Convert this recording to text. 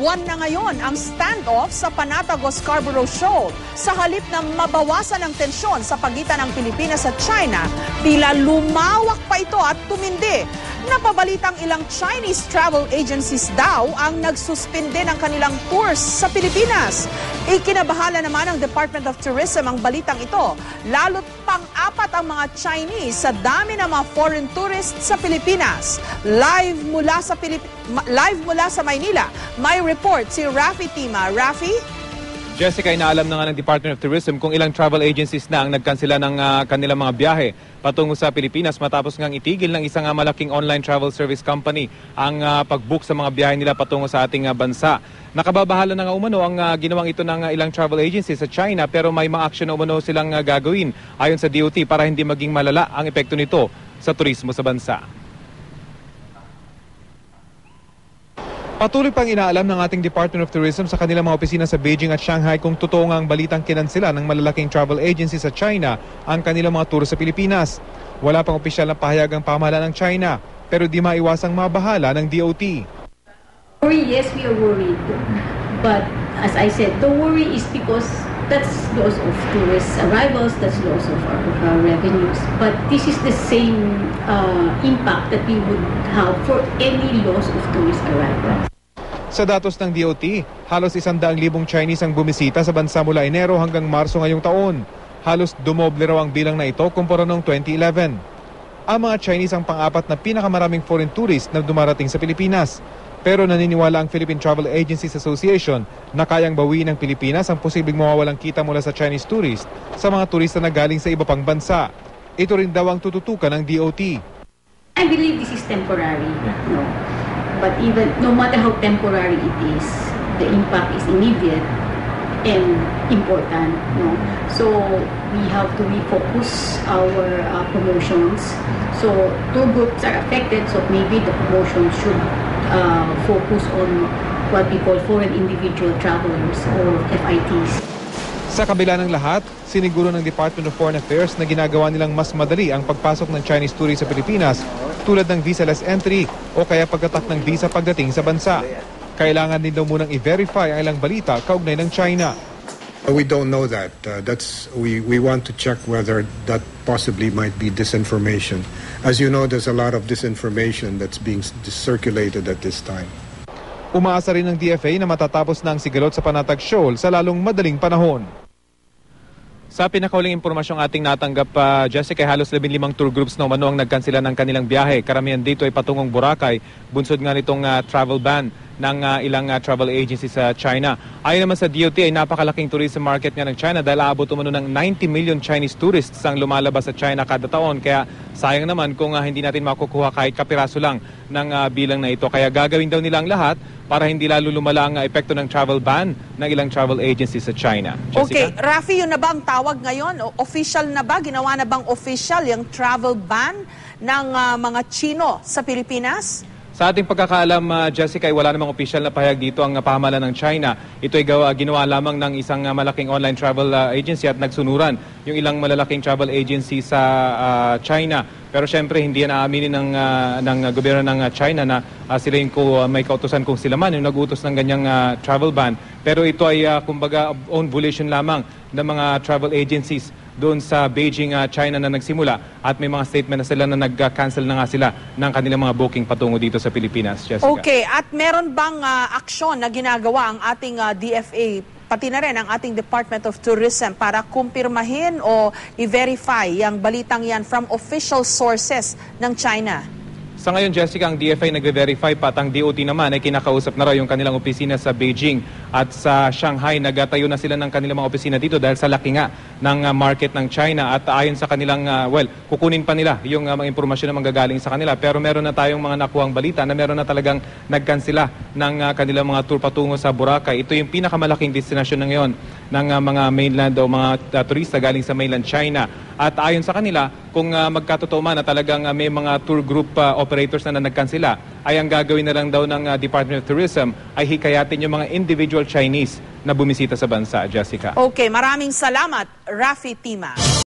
buwan na ngayon ang standoff sa Panatago-Scarborough Shoal. Sa halip na mabawasan ang tensyon sa pagitan ng Pilipinas at China, tila lumawak pa ito at tumindi. Napabalitang ilang Chinese travel agencies daw ang nagsuspinde ng kanilang tours sa Pilipinas. Ikinabahala naman ng Department of Tourism ang balitang ito, lalo't pang-apat ang mga Chinese sa dami ng mga foreign tourists sa Pilipinas. Live mula sa Maynila, may report si Rafi Tima. Rafi? Jessica, inaalam na nga ng Department of Tourism kung ilang travel agencies na ang nagkansela ng kanilang mga biyahe patungo sa Pilipinas matapos ngang itigil ng isang malaking online travel service company ang pag-book sa mga biyahe nila patungo sa ating bansa. Nakababahala na nga umano ang ginawang ito ng ilang travel agencies sa China, pero may mga action na umano silang gagawin ayon sa DOT para hindi maging malala ang epekto nito sa turismo sa bansa. Patuloy pang inaalam ng ating Department of Tourism sa kanilang mga opisina sa Beijing at Shanghai kung totoo nga ang balitang kinansela ng malalaking travel agency sa China ang kanilang mga tour sa Pilipinas. Wala pang opisyal na pahayag ang pamahalaan ng China, pero di maiwasang mabahala ng DOT. Yes, we are worried. But as I said, the worry is because that's loss of tourist arrivals, that's loss of our revenues. But this is the same impact that we would have for any loss of tourist arrivals. Sa datos ng DOT, halos 100,000 Chinese ang bumisita sa bansa mula Enero hanggang Marso ngayong taon. Halos dumoble raw ang bilang na ito kumpara noong 2011. Ang mga Chinese ang pang-apat na pinakamaraming foreign tourists na dumarating sa Pilipinas. Pero naniniwala ang Philippine Travel Agencies Association na kayang bawiin ng Pilipinas ang posibleng mawawalang kita mula sa Chinese tourist sa mga turista na galing sa iba pang bansa. Ito rin daw ang tututukan ng DOT. I believe this is temporary. No. But even no matter how temporary it is, the impact is immediate and important. No. So we have to refocus our promotions. So two groups are affected, so maybe the promotion should focus on what we call foreign individual travelers or FITs. Sa kabila ng lahat, siniguro ng Department of Foreign Affairs na ginagawa nilang mas madali ang pagpasok ng Chinese tourists sa Pilipinas tulad ng visa-less entry o kaya pagtatak ng visa pagdating sa bansa. Kailangan din daw munang i-verify ang ilang balita kaugnay ng China. We don't know that. We want to check whether that possibly might be disinformation. As you know, there's a lot of disinformation that's being circulated at this time. Umaasa rin ng DFA na matatapos na ang sigalot sa Panatag Shoal sa lalong madaling panahon. Sa pinakauling impormasyong ating natanggap, Jessica, halos 15 tour groups na umano ang nagkansela ng kanilang biyahe. Karamihan dito ay patungong Boracay, bunsod nga nitong travel ban ng ilang travel agencies sa China. Ayon naman sa DOT ay napakalaking tourism market nga ng China dahil aabot umano ng 90 million Chinese tourists ang lumalabas sa China kada taon. Kaya sayang naman kung hindi natin makukuha kahit kapiraso lang ng bilang na ito. Kaya gagawin daw nila ang lahat para hindi lalo lumala ang epekto ng travel ban ng ilang travel agencies sa China. Jessica? Okay, Rafi, yun na ba ang tawag ngayon? Official na ba? Ginawa na bang official yung travel ban ng mga Chino sa Pilipinas? Sa ating pagkakaalam, Jessica, ay wala namang opisyal na pahayag dito ang pamahalaan ng China. Ito ay ginawa lamang ng isang malaking online travel agency at nagsunuran yung ilang malalaking travel agency sa China. Pero syempre hindi yan aaminin ng gobyerno ng China na sila yung may kautusan kung sila man yung nag-utos ng ganyang travel ban. Pero ito ay kumbaga own volition lamang ng mga travel agencies doon sa Beijing, China na nagsimula at may mga statement na sila na nag-cancel na nga sila ng kanilang mga booking patungo dito sa Pilipinas. Jessica. Okay, at meron bang aksyon na ginagawa ang ating DFA, pati na rin ang ating Department of Tourism para kumpirmahin o i-verify yung balitang yan from official sources ng China? Sa ngayon, Jessica, ang DFA nagve-verify pa at ang DOT naman ay kinakausap na raw yung kanilang opisina sa Beijing at sa Shanghai. Nagtayo na sila ng kanilang mga opisina dito dahil sa laki nga ng market ng China at ayon sa kanilang, kukunin pa nila yung mga impormasyon na manggagaling sa kanila. Pero meron na tayong mga nakuhang balita na meron na talagang nagkansela ng kanilang mga tour patungo sa Boracay. Ito yung pinakamalaking destinasyon na ngayon ng mga mainland o mga turista galing sa mainland China. At ayon sa kanila, kung magkatotoo man na talagang may mga tour group operators na nagkansela, ay ang gagawin na lang daw ng Department of Tourism ay hikayatin yung mga individual Chinese na bumisita sa bansa, Jessica. Okay, maraming salamat, Rafi Tima.